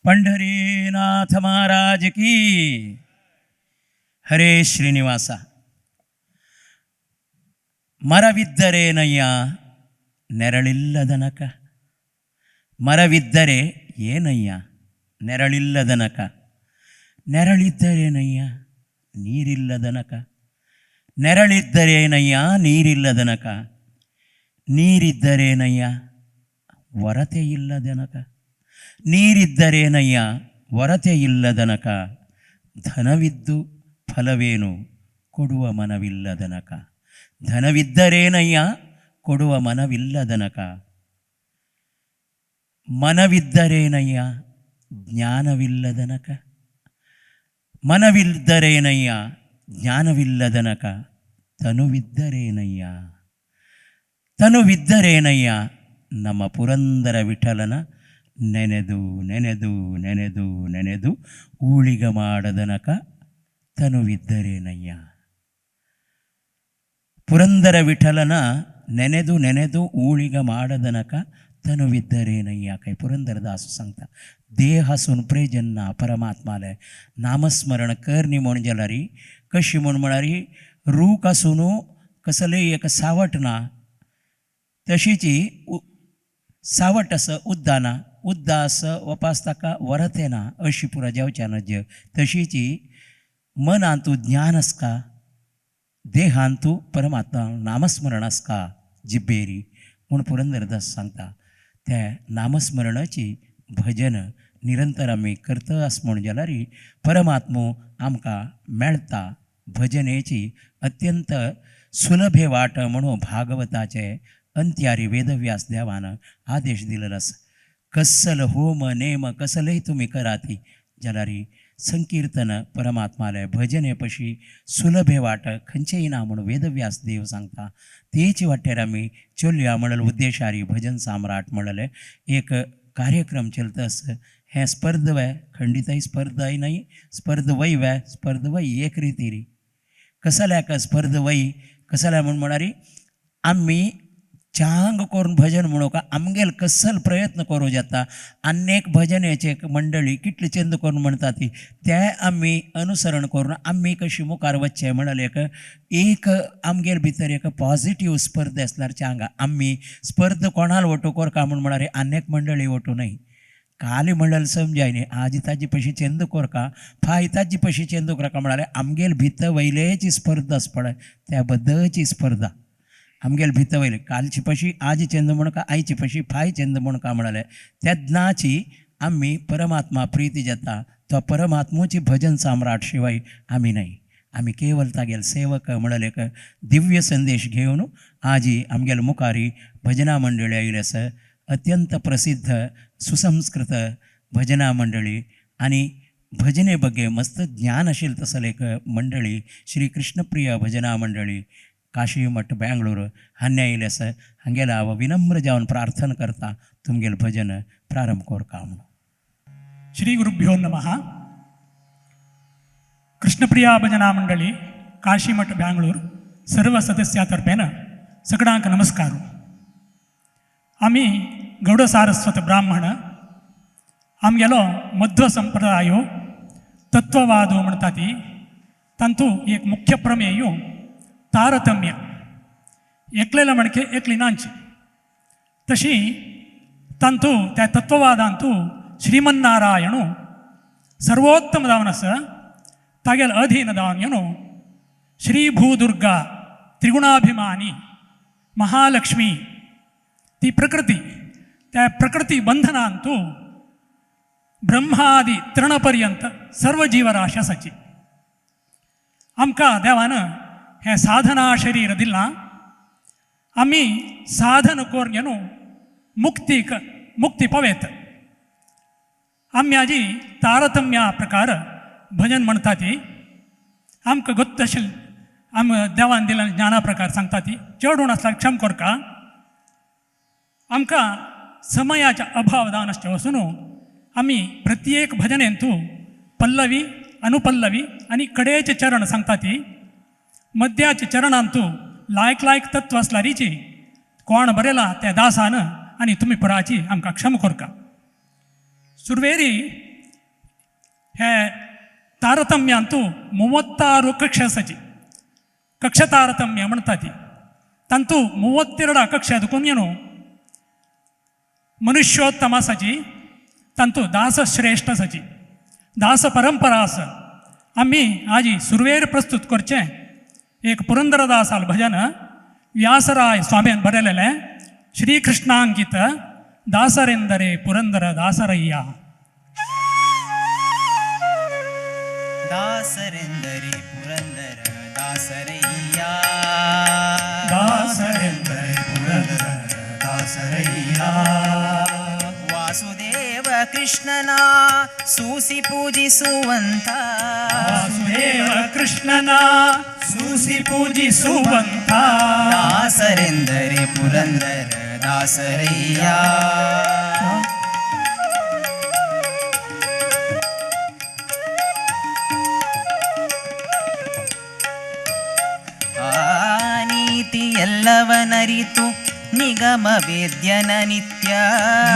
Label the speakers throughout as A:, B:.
A: पंढरीनाथ महाराज की. ಹರೇ ಶ್ರೀನಿವಾಸ. ಮರವಿದ್ದರೇನಯ್ಯ ನೆರಳಿಲ್ಲದನಕ, ಮರವಿದ್ದರೆ ಏನಯ್ಯ ನೆರಳಿಲ್ಲದನಕ, ನೆರಳಿದ್ದರೇನಯ್ಯ ನೀರಿಲ್ಲದನಕ, ನೆರಳಿದ್ದರೇನಯ್ಯ ನೀರಿಲ್ಲದನಕ, ನೀರಿದ್ದರೇನಯ್ಯ ಹೊರತೆ ಇಲ್ಲದನಕ, ನೀರಿದ್ದರೇನಯ್ಯ ಹೊರತೆ ಇಲ್ಲದನಕ, ಧನವಿದ್ದು ಫಲವೇನು ಕೊಡುವ ಮನವಿಲ್ಲದನಕ, ಧನವಿದ್ದರೇನಯ್ಯ ಕೊಡುವ ಮನವಿಲ್ಲದನಕ, ಮನವಿದ್ದರೇನಯ್ಯ ಜ್ಞಾನವಿಲ್ಲದನಕ, ಮನವಿದ್ದರೇನಯ್ಯ ಜ್ಞಾನವಿಲ್ಲದನಕ, ತನುವಿದ್ದರೇನಯ್ಯ ತನುವಿದ್ದರೇನಯ್ಯ ನಮ್ಮ ಪುರಂದರ ವಿಠಲನ ನೆನೆದು ನೆನೆದು ನೆನೆದು ನೆನೆದು ಊಳಿಗ ಮಾಡದನಕ, ತನುವಿದ್ದರೇನಯ್ಯ. ಪುರಂದರ ವಿಠಲನ ನೆನೆದು ನೆನೆದು ಊಳಿಗ ಮಾಡದನಕ ತನುವಿದ್ದರೇನಯ್ಯ. ಕೈ पुरंदरदास सांगता देह सून प्रेजन्ना परमात्माले नामस्मरण करनी म्हण जाल्यारी कशी म्हण म्हणारी रूख आसून कसले एक सावट ना तशीची सावट आस उद्दाना, उद्दा आस वपास ताका वरते ना अशी पुरा जेवच्या नज. तशीची मनांतू ज्ञान आसका, देहांतू परमात्मा नामस्मरण आसका जिब्बेरी म्हूण पुरंदरदास सांगता. त्या नामस्मरणाची भजन निरंतर आमी करता आस म्हण जाल्यार परमात्मो आमकां मेळटा. भजनेची अत्यंत सुलभे वाट म्हणून भागवताचे अंत्यारी वेदव्यास देवान आदेश दिलेलो आसा. कसल होम नेम कसलय तुमी कराती जाल्यार संकीर्तन परमात्माले भजने पशी सुलभे वाट खंयचेय ना म्हणून वेदव्यास देव सांगता. तेच वाटेर आमी चोल्या म्हणले उद्देशारी भजन सम्राट म्हणले एक कार्यक्रम चलतस. हे स्पर्ध वय खंडितय स्पर्धाय नाही, स्पर्ध वय वय स्पर्ध वय एक रितीरी कसल्याक स्पर्ध वय कसल्या म्हण म्हणारी आम्ही चांग करून भजन म्हणू का आमगेल कसल प्रयत्न करूं जाता. अनेक भजनेचे मंडळी कितले चंद करून म्हणटा ती ते आमी अनुसरण करून आमी कशी मुखार वच्चे म्हणले एक आमगेर भितर एक पॉझिटिव्ह स्पर्ध आसल्यार चांगा. आमी स्पर्ध कोणाल वटू कर का म्हण म्हणारे अनेक मंडळी वटू न्हय. काली म्हणल्यार समजाय न्ही आज ताजी पशी चेंद कोर का फाय ताजी पशी चेंद कोर का म्हणाले आमगेल भितर वयलेची स्पर्धा आस पळय त्या बद्दलची स्पर्धा आमगेल भितर वयले कालची पशी आज चेंद म्हण का आयची पशी फाय चेंद म्हण का म्हणाले तेदनाची आमी परमात्मा प्रीती जाता. तो परमात्मोची भजन सम्राट शिवाय आमी न्हय. आमी केवल तागेल सेवक म्हणले दिव्य संदेश घेवन आजी आमगेल मुखारी भजना मंडळी आयिल्ली आसा. अत्यंत प्रसिद्ध सुसंस्कृत भजना मंडळी आणि भजने बगे मस्त ज्ञान आशिल्लें तसले एक मंडळी श्री कृष्णप्रिय भजना मंडळी काशी मठ बेंगळूर हांगा आयिल्ले आसा. हांगेला हांव विनम्र जावन प्रार्थना करता तुमगेल भजन प्रारंभ कोरका म्हणून.
B: श्री गुरुभ्यो नमः. कृष्णप्रिया भजना मंडळी काशी मठ बेंगळूर सर्व सदस्यातर्फेन सगळ्यांक नमस्कार. आम्ही गौड सारस्वत ब्राह्मण आमगेलो मध्व संप्रदायो तत्ववादो म्हणटा ती तांतू एक मुख्य प्रमेय तारतम्य एकलेला म्हणके एकलिनांची तशी तांतू त्या तत्ववादांतू श्रीमन्नारायणू सर्वोत्तम जावन आसा. तागेल अधीन जावन येनो श्री भूदुर्गा त्रिगुणाभिमानी महालक्ष्मी ती प्रकृती त्या प्रकृती बंधनांतू ब्रह्मादी तृणपर्यंत सर्व जीवराशी आसाची. आमकां देवान हे साधना शरीर दिला. आमी साधन करून घेवन मुक्ती पावेत. आम्याजी तारतम्या प्रकार भजन म्हणटा ती आमकां गोत्त आशिल्ली आम देवान दिला ज्ञाना प्रकार सांगता ती चढून आसल्यार क्षम करका. आमकां समयाच्या अभाव जावन आसचे वचून आमी प्रत्येक भजनेंतू पल्लवी अनुपल्लवी आनी कडेचे चरण सांगता ती मध्याच्या चरणांतू लायक तत्व आसल्यारीची कोण बरेला त्या दासान आनी तुमी पुराची आमकां क्षम करका. सुरवेरी ಹೇ ತಾರತಮ್ಯ ಅಂತೂ 36 ಕಕ್ಷೆ ಸಜಿ ಕಕ್ಷ ತಾರತಮ್ಯ म्हणताती ತಂತು 32 ಕಕ್ಷೆ ಅದಕ್ಕೇನು मनुष्योत्तम सजी तंतु दास श्रेष्ठ सजी दास परंपरा अस आम्ही आजी सुरवेर प्रस्तुत करचे एक पुरंदरदासाल भजन व्यासराय स्वाम्यान बरलेले श्रीकृष्णांकित दासरेंदरे पुरंदर दासरय्य
C: दासरेंदरे पुरंदर दासरय्य
B: दासरेंदरे पुरंदर दासरय्य
C: वासुदेव कृष्णना सूसी पूजिಸುವಂತ
B: वासुदेव कृष्णना सूसी पूजिಸುವಂತ
C: दासरेंदरे पुरंदर दासरय्य ನೀತಿ ಎಲ್ಲವನರಿತು ನಿಗಮ ವೇದ್ಯನ ನಿತ್ಯ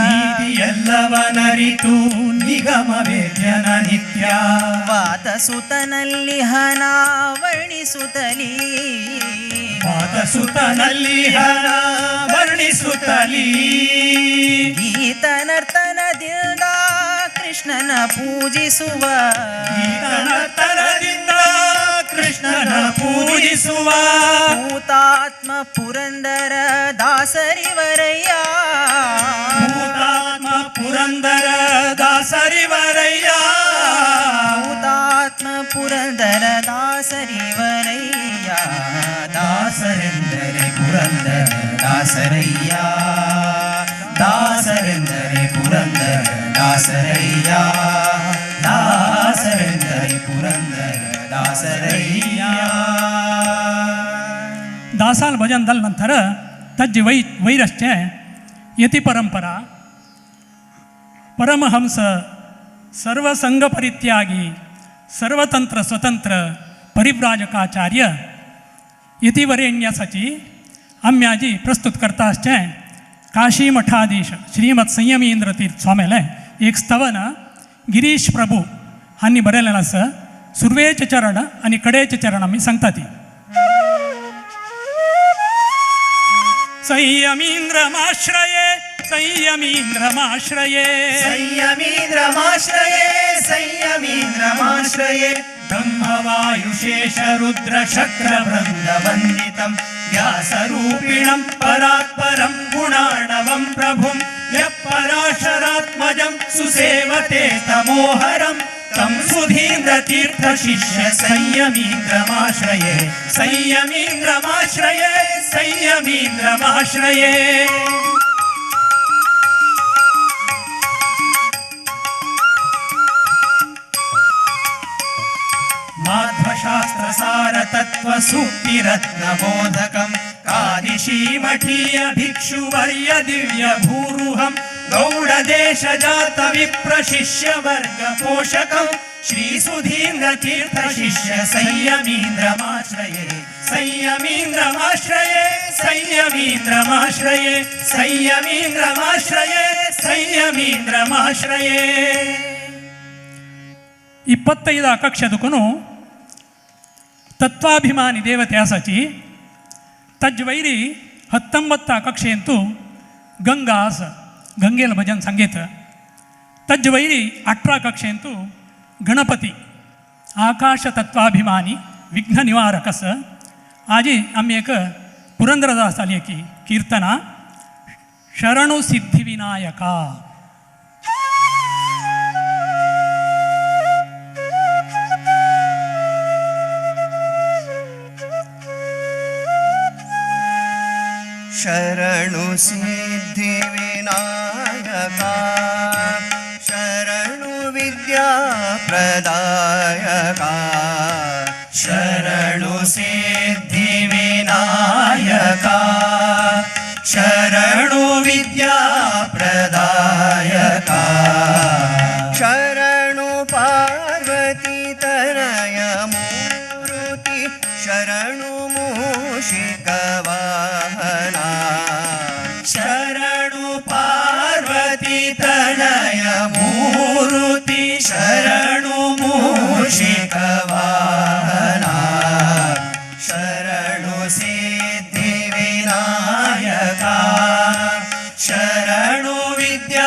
B: ನೀತಿ ಎಲ್ಲವನರಿತು ನಿಗಮ ವೇದ್ಯನ ನಿತ್ಯ
C: ವಾತಸುತನಲ್ಲಿ ಹನ ವರ್ಣಿಸುತ್ತಲೀ
B: ವಾತಸುತನಲ್ಲಿ ಹನ ವರ್ಣಿಸುತ್ತಲೀ
C: ಗೀತನರ್ತನದಿಂದ ಕೃಷ್ಣನ ಪೂಜಿಸುವ
B: ಗೀತನರ್ತನದಿಂದ ಕೃಷ್ಣನ ಪೂಜಿಸುವ
C: ಭೂತಾತ್ಮ ಪುರಂದರ ದಾಸರಿವರಯ್ಯ
B: ಭೂತಾತ್ಮ ಪುರಂದರ ದಾಸರಿವರಯ್ಯ
C: ಭೂತಾತ್ಮ ಪುರಂದರ ದಾಸರಿವರಯ್ಯ ದಾಸರೆಂದರೆ ಪುರಂದರ ದಾಸರಯ್ಯ ದಾಸರೆಂದರೆ ಪುರಂದರ ದಾಸರಯ್ಯ ದಾಸರೆಂದರೆ ಪುರಂದರ ದಾಸರಯ್ಯ
B: दासाल भजन दल नंतर तज्ज वैरश्च यति परंपरा परमहंस सर्वसंग परित्यागी सर्वतंत्र स्वतंत्र परिव्राजकाचार्य यतिवरेण्य सची आम्याजी प्रस्तुत करताश्च काशी मठाधीश श्रीमद संयमींद्र तीर्थ स्वामीले एक स्तवन गिरीश प्रभू हांनी बरयलेलें आसा सुरवेचे चरण आनी कडेचे चरण आमी सांगताती संयमींद्रमाश्रये संयमींद्रमाश्रये
C: संयमीन्द्रमाश्रये संयमीन्द्रमाश्रये
B: ब्रह्मवायुशेषरुद्रशक्रवृन्दवन्दितं व्यासरूपिणं परात्परं गुणाणवं प्रभुं यः पराशरात्मजं सुसेवते तमोहरं तं सुधीन्द्रतीर्थशिष्य संयमीन्द्रमाश्रये संयमीन्द्रमाश्रये संयमीन्द्रमाश्रये माध्वशास्त्रसारतत्त्वसूक्तिरत्नबोधकं कादिशीमठीय भिक्षुवर्य दिव्यभूरुहं गौडदेशजातविप्रशिष्यवर्गपोषकं श्रीसुधीन्द्रतीर्थशिष्य संयमीन्द्रमाश्रये संयमीन्द्रमाश्रये संयमीन्द्रमाश्रये संयमीन्द्रमाश्रये संयमीन्द्रमाश्रये 25 ಕಕ್ಷದಕ್ಕೂ ತತ್ವಾಭಿಮಾನಿ ದೇವತೆ ಅಸಚಿ ತಜ್ವೈರಿ 19 ಕಕ್ಷೆಯಂತೂ ಗಂಗಾಸ ಗಂಗೆಲ ಭಜನ್ ಸಂಗೀತ ತಜ್ವೈರಿ 18 ಕಕ್ಷೆಯಂತೂ ಗಣಪತಿ ಆಕಾಶ ತತ್ವಾಭಿಮಾನಿ ವಿಘ್ನ ನಿವಾರಕಸ आजी आम्ही एक पुरंदरदास आली की कीर्तना शरणु सिद्धिविनायका
C: शरणु सिद्धिविनायका शरणु विद्या प्रदायका शरणु सिद्धिविनायका शरणु विद्या प्रदायका शरणु पार्वती तनय मूर्ति शरणु मूषिकवाहना शरणु पार्वती तनय मूर्ति शरणु वाहना शरणु सिद्धिविनायका शरणु विद्याप्रदायका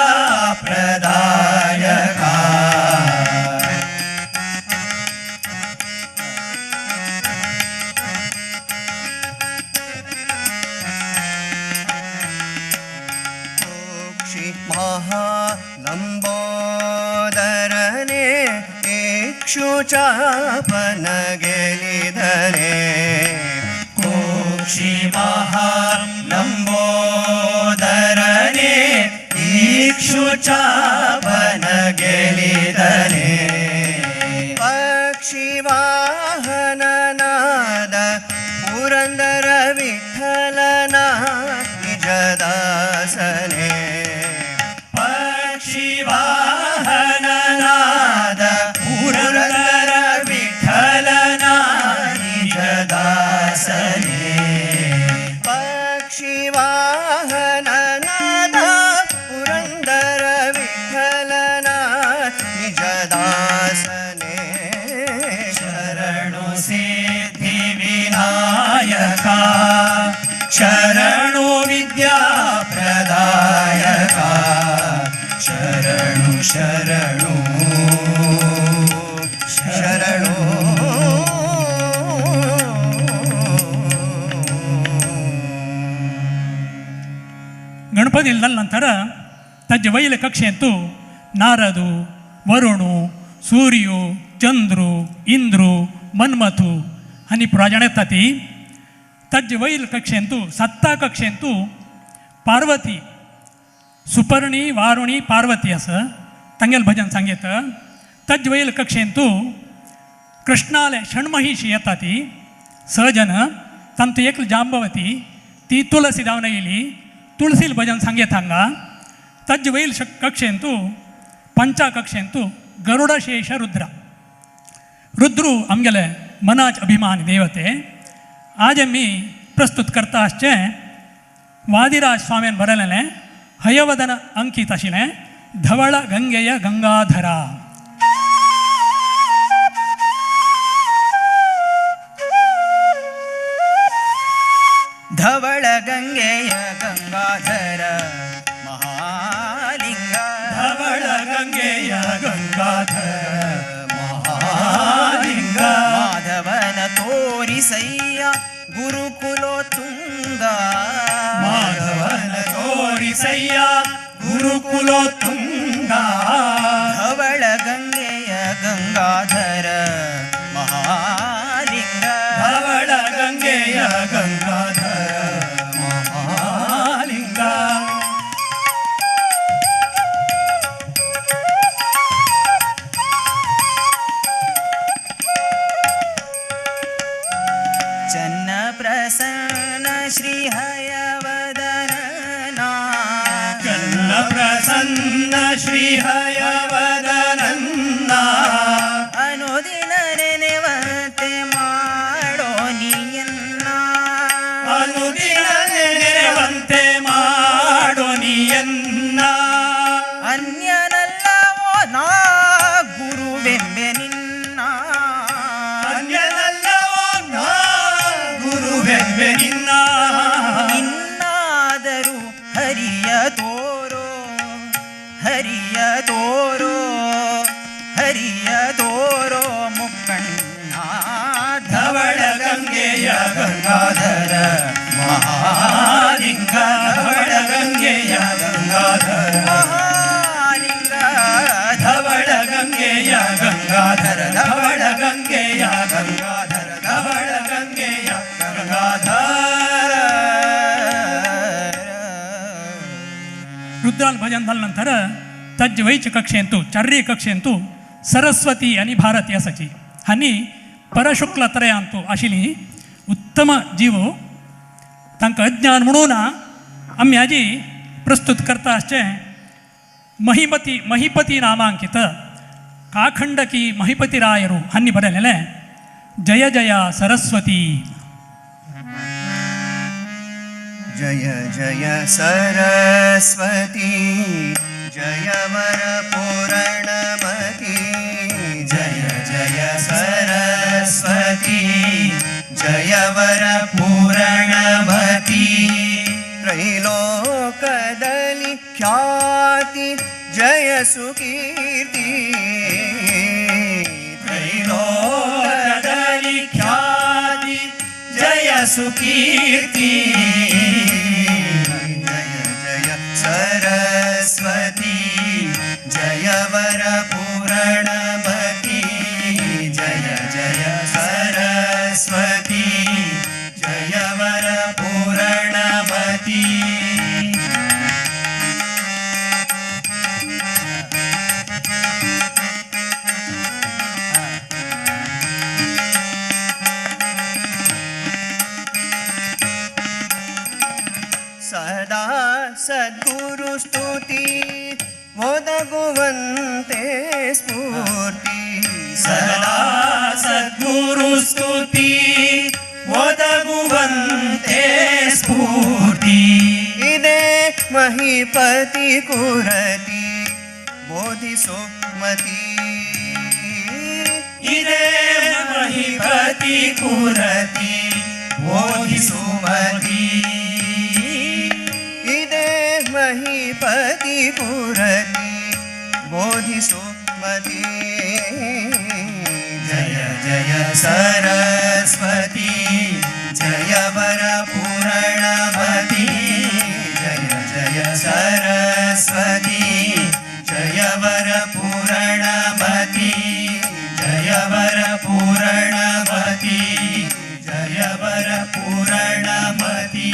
C: महालंबोदरने इक्षुचापन गेलिदने कोक्षि महालंबोदरने इक्षुचापन गेलिदने पक्षिवाहननाद पुरंदर विठ्ठलना निजदासने पक्षिवाहननाद पुरंदर विठ्ठलना निजदासने पक्षिवाहननाद पुरंदर विठ्ठलना निजदासने शरणु सिद्धिविनायका शरणु विद्याप्रदायका शरणु शरणु शरणु
B: ಗಣಪತಿ ಇಲ್ದ ನಂತರ ತಜ್ಜ ವೈಲ ಕಕ್ಷೆ ಅಂತೂ ನಾರದು ವರುಣು ಸೂರ್ಯು ಚಂದ್ರು ಇಂದ್ರು ಮನ್ಮಥು ಹನಿ ಪ್ರಾಜಣೆತ್ತತಿ ತಜ್ಜ ವೈಲ್ ಕಕ್ಷೆ ಅಂತೂ ಸತ್ತ ಕಕ್ಷೆ ಅಂತೂ ಪಾರ್ವತಿ सुपर्णी वारुणी पार्वती असं तंगेल भजन सांगेत तज वैल कक्षेंतू कृष्णाले षण्महिषी येता ती सहजन तंतु एकल जांबवती ती तुळसी दावन येयली तुळसील भजन सांगेत हांगा तज वैल कक्षेंतू पंचा कक्षेंतू गरुडशेष रुद्र रुद्रू आमगेले मनाच अभिमानी देवते आज मी प्रस्तुत करता आसचे वादिराज स्वामीन बरयलेले हयवदन अंकित आशिले धवळ गंगेय गंगाधर
C: धवळ गंगेय गंगाधर महालिंग
B: धवळ गंगेय गंगाधर
C: महालिंग माधवन तोरिसय्य गुरुकुलोत्तुंग
B: माधवन तोरिसय्य गुरुकुलोत्तुंग
C: धवळ गंगेय गंगाधर महालिंग
B: धवळ गंगेय गंगाधर
C: महालिंग चन्न प्रसन्न श्री हयवदनना
B: चन्न प्रसन्न श्री हयवदनन्ना
C: अनुदिन ನೆನೆವಂತೆ ಮಾಡೋ ನೀಯನ್ನ
B: ಅನುದಿನ ನೆನೆವಂತೆ ಮಾಡೋ ನೀಯನ್ನ
C: ಅನ್ಯನಲ್ಲವೋ ನಾ ಗುರುವೆಂಬೆ ನಿನ್ನ
B: ಅನ್ಯನಲ್ಲವೋ ನಾ ಗುರುವೆಂಬೆ ನಿನ್ನ
C: ಇನ್ನಾದರೂ ಹರಿಯ ತೋರೋ ಹರಿಯ ತೋರೋ ಹರಿಯ ತೋರೋ ಮುಕ್ಕಣ್ಣ
B: ಧವಳ ಗಂಗೆಯ
C: ಗಂಗಾಧರ ಮಹಾಲಿಂಗ
B: ಧವಳ ಗಂಗೆಯ ಗಂಗಾಧರ
C: ಮಹಾಲಿಂಗ
B: ಧವಳ ಗಂಗೆಯ ಗಂಗಾಧರ ಧವಳ ಗಂಗೆಯ
C: ಗಂಗಾಧರ
B: ಧವಳ ಗಂಗೆಯ ಗಂಗಾಧರ ರುದ್ರಾಲ್ ಭಜನ್ ನಂತರ ತಜ್ಜ ವೈಚ ಕಕ್ಷೆ ಅಂತೂ ಚರ್ರಿ ಕಕ್ಷೆ ಅಂತೂ सरस्वती आणि भारती असाची हानी परशुक्ल त्रयांतू आशिली उत्तम जीव तांकां अज्ञान म्हणून आम्ही आजी प्रस्तुत करता आसचे महिपती नामांकित काखंडकी महिपती रायरू हांनी बरयलेले जय जय सरस्वती
C: जय जय सरस्वती जय वर पूरणमती जय जय सरस्वती जयवर पूरणमती त्रैलोकदलि ख्याति जय सुकीर्ति त्रैलोकदलि ख्याति जय सुकीर्ति जय जय सरस्वती जयवर पूरणमती जय जय सरस्वती जयवर पूरणमती सदा सद्गुरु स्तुति ओदगुवन्ते स्फूर्ति सदा सद्गुरु स्तुति ओदगुवन्ते स्फूर्ति इदे महीपति कुरति बोधिसुमति इदे महीपति कुरति बोधिसुमति महीपति पुरति बोधिसुमति जय जय सरस्वती जयवर पूरणमती जय जय सरस्वती जयवर पूरणमती जयवर पूरणमती जयवर पूरणमती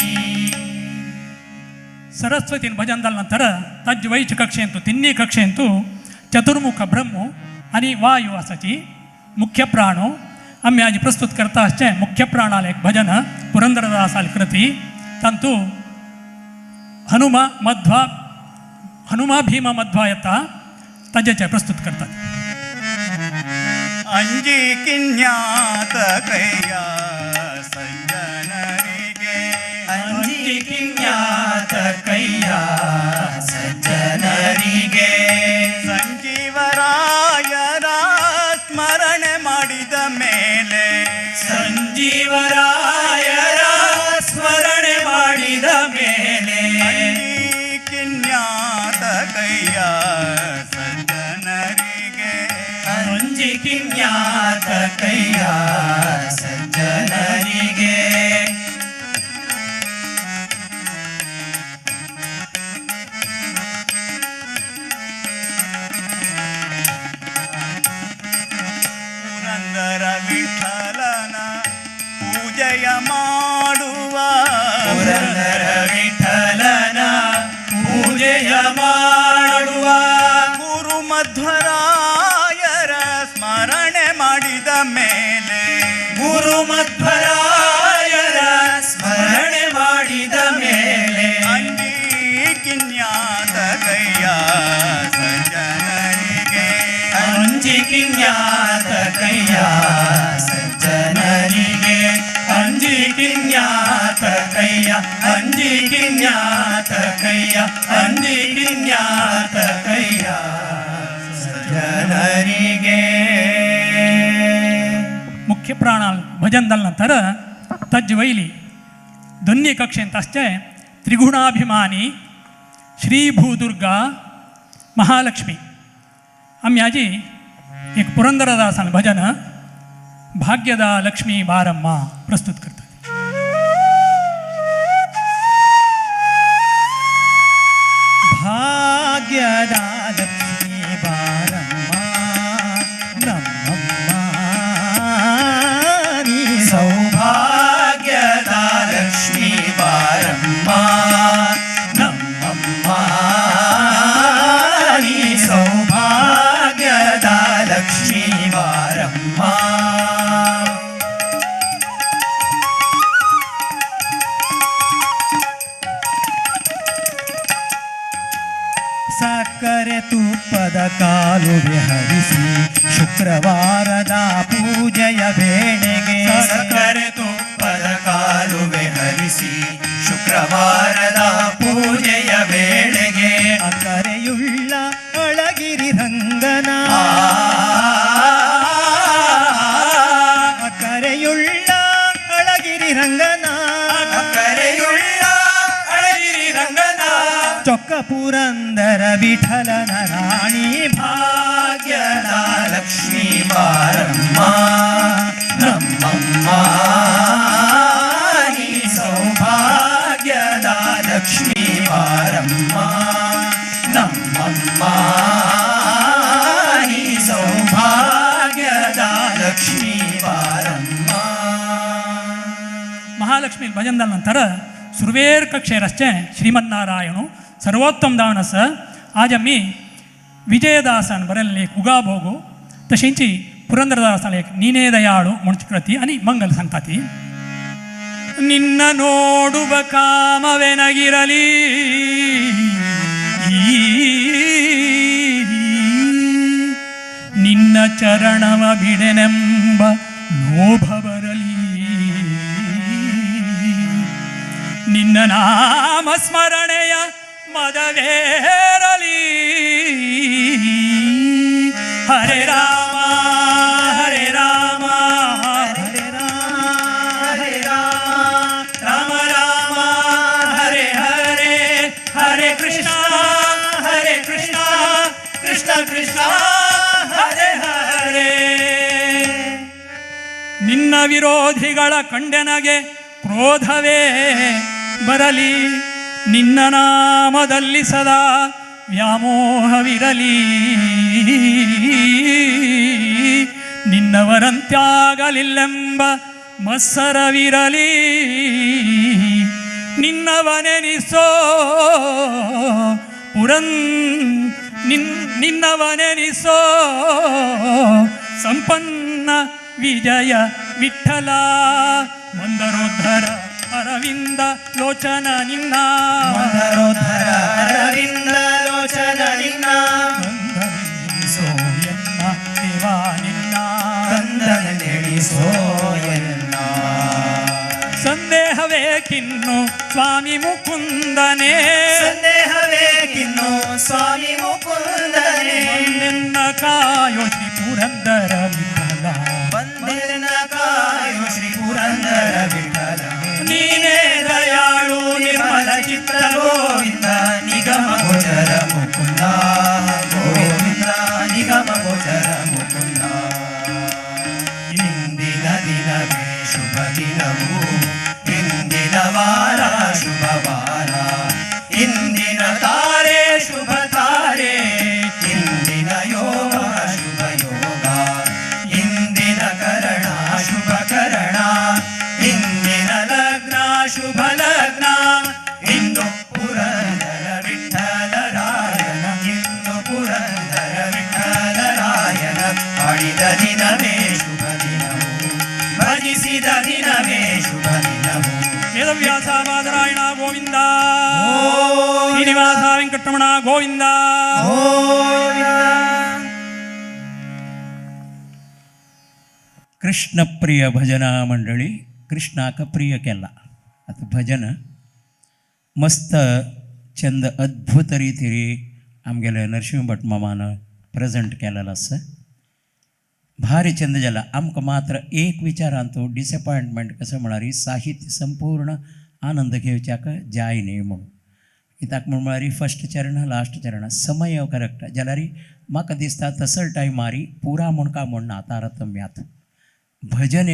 B: सरस्वतीन भजन झाल्यानंतर तज्वैच कक्षेंतू तिन्ही कक्षेंतू चतुर्मुख ब्रह्मू आणि वायू असाची मुख्य प्राणो आम्ही आज प्रस्तुत करता असचे मुख्य प्राणाला एक भजन पुरंदरदासाल कृती तंतू हनुमा भीम मध्वा येता तजेचे प्रस्तुत करतात
C: अंजी किन्यात कैया सज्जनरिगे अंजी किन्यात कैया सज्जनरिगे ಸಂಜೀವರಾಯರ ಸ್ಮರಣೆ ಮಾಡಿದ ಮೇಲೆ ಸಂಜೀವರಾಯರ ಸ್ಮರಣೆ ಮಾಡಿದ ಮೇಲೆ ಕಿನ್ಯಾತ ಕೈಯ ಸಜ್ಜನರಿಗೆ ಅಂಜಿ ಕಿನ್ಯಾತ ಕೈಯ ಸಜ್ಜನರಿಗೆ ವಿಠಲನ ಪೂಜೆಯ ಮಾಡುವ ಪುರಂದರ ವಿಠಲನ ಪೂಜೆಯ ಮಾಡುವ ಗುರು ಮಧ್ವರಾಯರ ಸ್ಮರಣೆ ಮಾಡಿದ ಮೇಲೆ ಗುರು ಮಧ್ವರಾಯರ ಸ್ಮರಣೆ ಮಾಡಿದ ಮೇಲೆ ಅಂಜಿ ಕಿನ್ಯಾತ ಕೈಯ ಸಜ್ಜನರಿಗೆ ಅಂಜಿ ಕಿನ್ಯಾತ ಕೈಯ ಸಜ್ಜನರಿಗೆ ಅಂಜಿ ಕಿನ್ಯಾತ ಕೈಯ ಅಂಜಿ ಕಿನ್ಯಾತ ಕೈಯ ಅಂಜಿ ಕಿನ್ಯಾತ ಕೈಯ ಸಜ್ಜನರಿಗೆ
B: मुख्य प्राण भजन झाल्यानंतर तज्वैली दोन्ही कक्षेंत असते त्रिगुणाभिमानी श्री भूदुर्गा महालक्ष्मी आम्ही आजी एक पुरंदरदासन भजन भाग्यदा लक्ष्मी बारम्म प्रस्तुत करतात
A: भाग्यदा लक्ष्मी बारम्म नಮ್ಮಮ್ಮ ನೀ
C: ಸೌಭಾಗ್ಯದ ಲಕ್ಷ್ಮೀ ಬಾರಮ್ಮ ನಮ್ಮಮ್ಮ ನೀ ಸೌಭಾಗ್ಯದ ಲಕ್ಷ್ಮೀ ಬಾರಮ್ಮ
A: ಸಕ್ಕರೆ ತುಪ್ಪದ ಕಾಲುವೆ ಹರಿಸಿ ಶುಕ್ರವಾರದ ಪೂಜೆಯ ವೇಳೆಗೆ
C: ಸಕ್ಕರೆ ತುಪ್ಪದ ಕಾಲುವೆ ಹರಿಸಿ ಶುಕ್ರವಾರದ ಪೂಜೆಯ ವೇಳೆಗೆ
A: ಅಕ್ಕರೆಯುಳ್ಳ ಅಳಗಿರಿ ರಂಗನ ಅಕ್ಕರೆಯುಳ್ಳ
C: ಚೊಕ್ಕ ಪುರಂದರ ವಿಠಲನ ರಾಣಿ ಭಾಗ್ಯದ ಲಕ್ಷ್ಮೀ ಬಾರಮ್ಮ ನಮ್ಮಮ್ಮ ನೀ ಸೌಭಾಗ್ಯದ ಲಕ್ಷ್ಮೀ ಬಾರಮ್ಮ ನಮ್ಮಮ್ಮ ನೀ ಸೌಭಾಗ್ಯದ ಲಕ್ಷ್ಮೀ ಬಾರಮ್ಮ.
B: महालक्ष्मी भजनದ ನಂತರ सुरवेर कक्षेरश्च श्रीमन्नारायणु सर्वोत्तम दानस आज आम्ही विजयदासन बरल्ले उगा भोगू तशींची पुरंदरदासन एक नीने दयाळु म्हणकृती आणि मंगल सांगताती. ನಿನ್ನ ನೋಡುವ ಕಾಮವೆನಗಿರಲಿ ನಿನ್ನ ಚರಣವ ಬಿಡೆನೆಂಬ ಲೋಭ ಬರಲಿ ನಿನ್ನ ನಾಮ ಸ್ಮರಣೆಯ ಮದವೇರಲಿ ಹರೇ ರಾಮ ಹರೇ ರಾಮ
C: ಹರೇ ರಾಮ ರಾಮ ರಾಮ ಹರೇ ಹರೇ ಹರೇ ಕೃಷ್ಣ ಕೃಷ್ಣ ಕೃಷ್ಣ ಹರೇ ಹರೇ.
B: ನಿನ್ನ ವಿರೋಧಿಗಳ ಕಂಡೆನಗೆ ಕ್ರೋಧವೇ ಬರಲಿ ನಿನ್ನ ನಾಮದಲ್ಲಿ ಸದಾ ವ್ಯಾಮೋಹವಿರಲಿ ನಿನ್ನವರಂತ್ಯಾಗಲಿಲ್ಲೆಂಬ ಮತ್ಸರವಿರಲಿ ನಿನ್ನವನೆನಿಸೋ ನಿನ್ನವನೆನಿಸೋ ಸಂಪನ್ನ ವಿಜಯ ವಿಠಲ ಮಂದರೋದ್ಧರ ಅರವಿಂದ ಲೋಚನ ನಿನ್ನ
C: ಮಂದರೋದ್ಧರ ಅರವಿಂದ ಲೋಚನ ನಿನ್ನ
B: ಕಂದನೆನಿಸೋ ಎನ್ನ ದೇವಾ ನಿನ್ನ
C: ಕಂದನ ನೆನೆಸೋ ಎನ್ನ.
B: ಸಂದೇಹವೇಕಿನ್ನು ಸ್ವಾಮಿ ಮುಕುಂದನೇ
C: ಸಂದೇಹವೇಕಿನ್ನು ಸ್ವಾಮಿ ಮುಕುಂದನೇ
B: ನಿನ್ನ ಕಾಯೋ ಶ್ರೀ ಪುರಂದರ ವಿಠಲ
C: ಬಂದಿನ ಕಾಯೋ ಶ್ರೀ ಪುರಂದರ ವಿಠಲ
B: ನೀನೇ ದಯಾಳು
C: ನಿರ್ಮಲ ಚಿತ್ತ ಗೋವಿಂದ ನಿಗಮ ಗೋಚರ ಮುಕುಂದ ಗೋವಿಂದ ನಿಗಮ ಗೋಚರ ಮುಕುಂದ. ಇಂದಿನ ದಿನವೇ ಶುಭ ದಿನವು ಇಂದಿನ ವಾರ ಶುಭ ವಾರ ಇಂದಿನ ತಾರೆ ಶುಭ ತಾರೆ ಇಂದಿನ ಯೋಗ ಶುಭ ಯೋಗ ಇಂದಿನ ಕರಣ ಶುಭ ಕರಣ ಇಂದಿನ ಲಗ್ನ ಶುಭ ಲಗ್ನ ಇಂದು ಪುರಂದರ ವಿಠಲರಾಯನ ಇಂದು ಪುರಂದರ ವಿಠಲರಾಯನ ಆಡಿದ ದಿನವೇ ಶುಭ ದಿನವು ಭಜಿಸಿದ ದಿನವೇ ಶುಭ ದಿನವು.
B: ವೇದವ್ಯಾಸ ಬಾದರಾಯಣ ಗೋವಿಂದ ಶ್ರೀನಿವಾಸ ವೆಂಕಟರಮಣ ಗೋವಿಂದ.
A: कृष्ण प्रिय भजना मंडळी कृष्णाक प्रिय केला आता भजन मस्त चंद अद्भुत रितीरी आमगेले नरसिंह भट मामान प्रेजेंट केलेलो आसा. भारी चंद जाला. आमकां मात्र एक विचारांतू डिसअपॉयंटमेंट कसं म्हळ्यार साहित्य संपूर्ण आनंद घेवच्याक जाय न्ही म्हणून कित्याक म्हळ्यार फस्ट चरण लास्ट चरण समय करेक्ट जाल्यार म्हाका दिसता तसो टायमारी पुरा म्हूण का म्हणना तारतम्यात भजन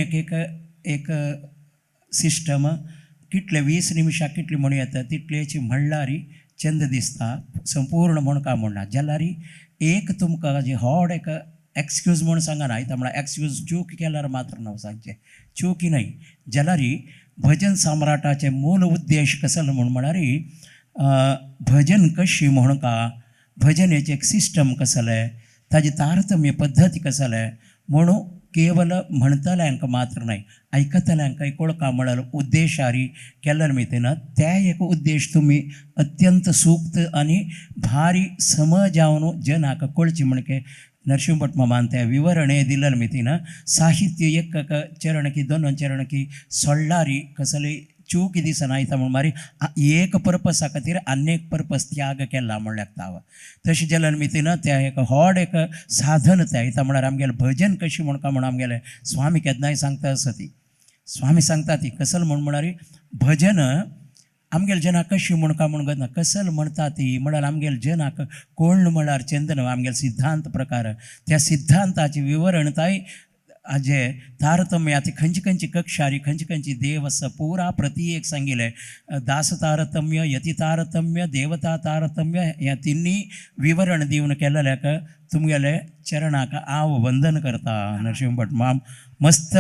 A: एक सिस्टम कितले 20 निमिषां कितली म्हणून येता तितलेची म्हणल्यार चंद दिसता संपूर्ण म्हूण का म्हणना जाल्यार एक तुमकां जे व्हड एक एक्सक्यूज म्हणून सांगा ना म्हळ्यार एक्सक्यूज चूक केल्यार मात्र न्हू सांगचें चुकी न्हय जाल्यार भजन सम्राटाचे मूल उद्देश कसो म्हळ्यार भजन कशी म्हणून का भजनेचें एक सिस्टम कसलें ताजी तारतम्य पद्दती कसलें म्हणून केवल म्हणतल्यांक मात्र नाही ऐकतल्यांक कळका म्हळ्यार उद्देशारी केल्यार मितेन ते एक उद्देश तुमी अत्यंत सूक्त आनी भारी समज जावन जनाक कळची म्हणके नरसिंह भट मामान ते विवरणे दिलें मितीन साहित्य एक चरण की 2 चरण की सोडलारी कसले चूक दिसना आयता म्हण मारी एक पर्पसा खातीर आनेक पर्पस त्याग केला म्हण लागता. तशें जाल्यार मितीन ते एक व्हड एक साधन ते आयता म्हळ्यार आमगेलें भजन कशी म्हण का म्हण आमगेलें स्वामी केन्नाय सांगता आसा ती स्वामी सांगता ती कसलो म्हण म्हळ्यार भजन आमगेल जना कशी म्हण का म्हण ना कसल म्हणटा ती म्हळ्यार आमगेल जनाक कोण म्हळ्यार चंदन आमगेल सिद्धांत प्रकार त्या सिद्धांताची विवरणताय हाजे तारतम्य आतां खंयची खंयची कक्षारी खंयची खंयची देव आसा पुरा प्रती एक सांगिल्लें दास तारतम्य यती तारतम्य देवता तारतम्य ह्या तिनी विवरण दिवन केलेल्याक तुमगेले चरणाक हांव वंदन करता नरसिंह भट माम मस्त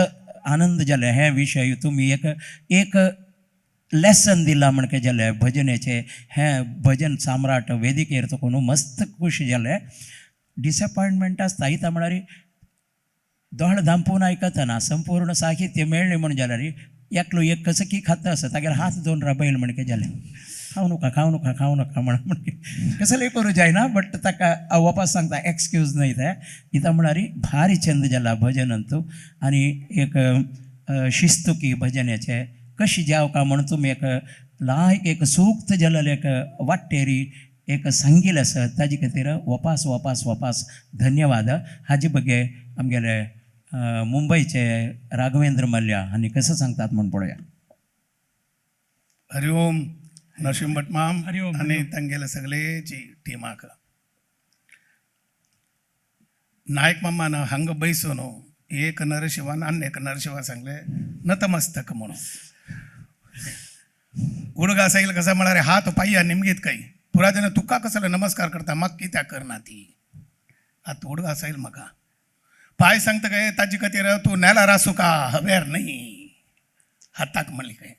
A: आनंद जाले हे विशय तुमी एक लेसन दिला म्हणके जाले भजनेचे हे भजन सम्राट वेदिकेर तकून मस्त खूश जाले डिसअपॉयंटमेंट आसता इता म्हळ्यार दोळ धांपून आयकतना संपूर्ण साहित्य मेळ्ळें म्हण जाल्यार एकलो एक कसकी खाता आसा तागेर हात दोन राबयल म्हणके जालें खाऊ नका म्हणके कसलें करूं जायना बट ताका हांव वापस सांगता एक्सक्यूज न्हय ते कित्याक म्हळ्यार भारी छंद जाला भजन अंतू आनी एक शिस्तुकी भजनाचे कशी जाव का म्हण तुमी एक सूक्त जालेलें एक वाट्टेरी एक सांगिल्लें आसा ताजे खातीर वपास धन्यवाद हाजे बगे आमगेले मुंबईचे राघवेंद्र मल्ल्या हांणी कसं सांगतात म्हण पळोवया.
D: हरिओम नरसिंह भट माम
B: हरिओम.
D: आणि तांगेले सगळेची टिमाक नायक मामान हांगा बैसून एक नरशिवान आनी एक नरशिवा सांगले नतमस्तक म्हणून उडगा सैल कसा म्हळ्यार हात पाय्या निमगीत काही पुरा जण तुका कसले नमस्कार करता म्हाका कित्याक करना ती आतां उडगा सैल म्हाका पाय सांगता काय ताजे खातीर तूं नेलार आसूं का हवेर न्ही हाताक म्हणली काय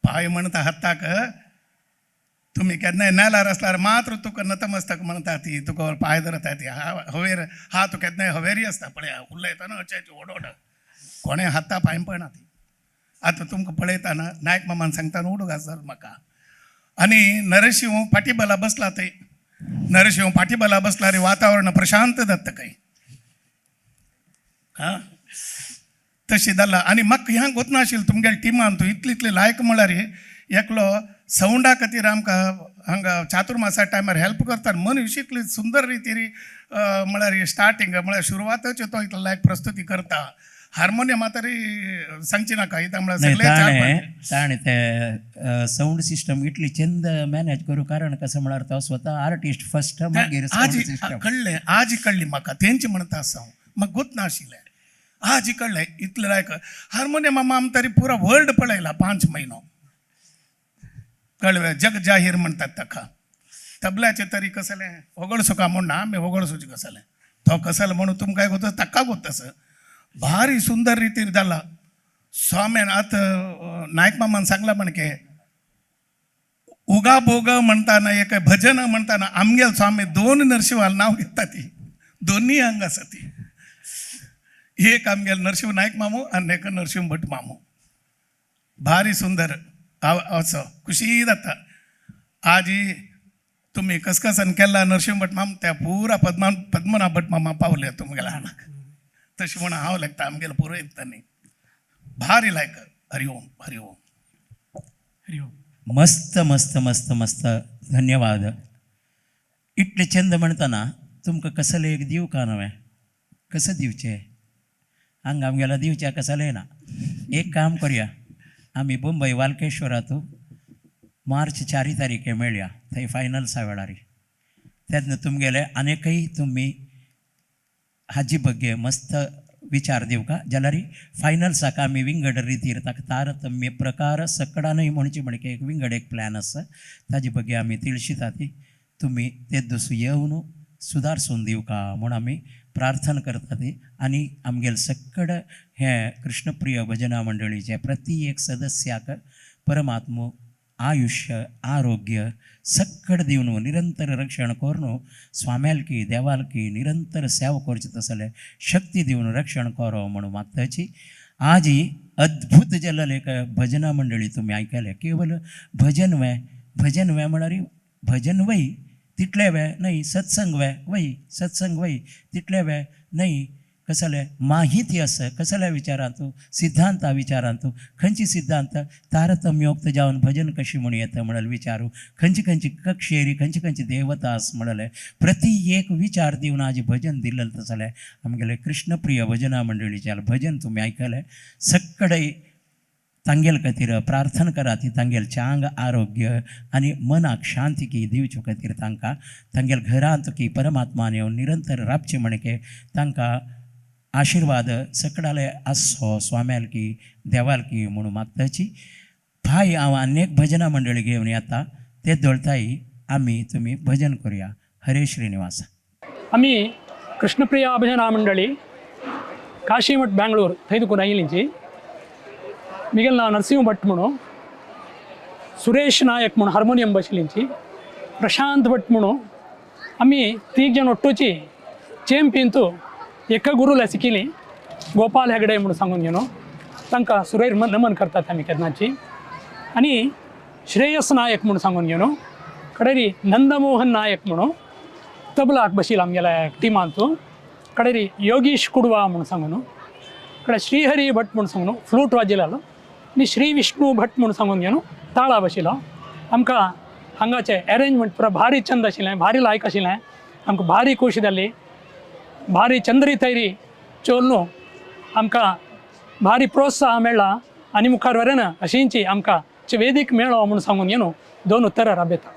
D: पाय म्हणटा हाताक तुमी केन्नाय नेलार आसल्यार मात्र तुका नतमस्तक म्हणटा ती तुका पाय धरता ती हवेर हात केन्नाय हवेरी आसता पळय उलयतना अशें ओडोड कोणें हाता पांय पळना ती आतां तुमकां पळयतना नायक मामान सांगता उडोग आसा म्हाका आनी नरशिंह पाठीबला बसला थंय नरशिंह पाठीबला बसला रे वातावरण प्रशांत दत्त काय हां तशी जालां आनी म्हाका ह्या गोत नाशिल्लें तुमगेल्या टिमान तूं इतले लायक म्हळ्यार एकलो सावंडा खातीर आमकां हांगा चातुर्मासा टायमार हेल्प करता मनीस इतली सुंदर रितीन म्हळ्यार स्टार्टींग म्हळ्यार सुरवातच तो इतलो लायक प्रस्तुती करता हार्मोनियम तरी सांगची नाका इता म्हळ्यार
A: ताणें ते साऊंड सिस्टम इतली चंद मॅनेज करूं कारण कसं म्हळ्यार तो स्वता आर्टिस्ट फर्स्ट मागीर साऊंड सिस्टम
D: कळ्ळें आज कळ्ळी म्हाका तेंची म्हणटा आसा म्हाका गोत नाशिल्लें आज कळ्ळें इतलें लायक हार्मोनियम आम तरी पुरा वर्ल्ड पळयला 5 म्हयनो कळ्ळें जग जाहीर म्हणटात ताका तबल्याचें तरी कसलें होगळसो का म्हण ना आमी होगळसोचें कसलें तो कसलो म्हणून तुमकां गोत ताका गोत तसं भारी सुंदर रितीन जाला स्वाम्यान आतां नायक मामान सांगला म्हणके उगा बोग म्हणटाना एक भजन म्हणटाना आमगेल स्वामी 2 नरशिंवाल नांव घेता ती दोनी हांगा आसा ती एक आमगेल नरसिंह नायक मामू आनी एक नरसिंह भट मामू भारी सुंदर असो खुशी जाता आज तुमी कसकसन केला नरसिंह भट माम त्या पुरा पद्मनाभ भट मामा पावले तुमगेल्या हांगाक तशें म्हणून हांव लागता आमगेलो पुरो येतानी भारी लायक हरिओम हरिओम
B: हरिओम
A: मस्त मस्त मस्त मस्त धन्यवाद इतले चंद म्हणटना तुमकां कसलें एक दिव का नवें कसं दिवचें हांगा आमगेला दिवच्या कसलें ना एक काम करया आमी मुंबय वालकेश्वरांत मार्च 4 तारीखे मेळया थंय फायनल्सा वेळार तेन्ना तुमगेले आनीकय तुमी हाजी बग्गे मस्त विचार दिवका जाल्यार फायनल्साक आमी विंगड रितीर ताका तारतम्य प्रकार सकडानय म्हणचे म्हणके एक विंगड एक प्लॅन आसा ताजे बग्गे आमी तिळशिता ती तुमी ते दीस येवन सुदारसून दिवका म्हूण आमी प्रार्थना करता ती आनी आमगेल सक्कड हे कृष्णप्रिय भजना मंडळीचे प्रति एक सदस्याक परमात्म आयुष्य आरोग्य सक्कड दिवन निरंतर रक्षण करून स्वाम्यालकी देवालकी निरंतर सेवा करचे तसले शक्ती दिवन रक्षण करो म्हणून मागताची आज ही अद्भुत जाल्लें एक भजना मंडळी तुमी आयकले केवल भजन वे म्हळ्यार भजन वय तितले वे न्हय सत्संग वे वय सत्संग वय तितले वे न्हय कसले माहिती आसा कसल्या विचारांतू सिद्धांता विचारांतू खंयची सिद्धांत तारतम्योक्त जावन भजन कशी म्हूण येता म्हणाल विचारू खंयची कक्षेरी खंयची देवता आस म्हणाले प्रति एक विचार दिवन आज भजन दिल्लें तसलें आमगेले कृष्णप्रिय भजना मंडळीचे भजन तुमी आयकलें सक्कडय तांगेल खातीर प्रार्थना करा ती तांगेल चांग आरोग्य आनी मनाक शांती की दिवचे खातीर तांकां तांगेल घरांत की परमात्मान येवन निरंतर राबचे म्हणके तांकां आशिर्वाद सकडाले आसो स्वाम्याल की देवाल की म्हणून मागताची भाई हांव अनेक भजनां मंडळी घेवन येता ते दळताई आमी तुमी भजन करूया. हरे श्रीनिवास.
B: आमी कृष्णप्रिया भजना मंडळी काशीमठ बेंगळूर थंय आयिल्लींची मिगेल नांव नरसिंह भट म्हणून सुरेश नायक म्हणून हार्मोनियम बशिल्लींची प्रशांत भट म्हणून आमी तीग जण ಒಟ್ಟುची चेंपिंतू एका गुरुला शिकिली गोपाल हेगडे म्हणून सांगून घेवन तांकां सुरैर नमन करतात आमी केन्नाची. आनी श्रेयस नायक म्हणून सांगून घेवन कडेरी नंदमोहन नायक म्हणून तबलाक बशिला आमगेल्या टिमांतू कडेरी योगीश कुडवा म्हणून सांगून कಡೆ श्रीहरी भट म्हणून सांगून फ्लूट वाजयतालो आनी श्री विष्णू भट म्हणून सांगून घेवन ताळा बशिलो. आमकां हांगाचें अरेंजमेंट पुरो भारी चंद आशिल्लें, भारी लायक आशिल्लें. आमकां भारी खोशी जाली, भारी चंद्री तैरी चोलनू आमकां भारी प्रोत्साह मेळ्ळा आनी मुखार व्हरेन अशींची आमकां वेदीक मेळ्ळो म्हणून सांगून घेवन 2 उत्तरां राबयता.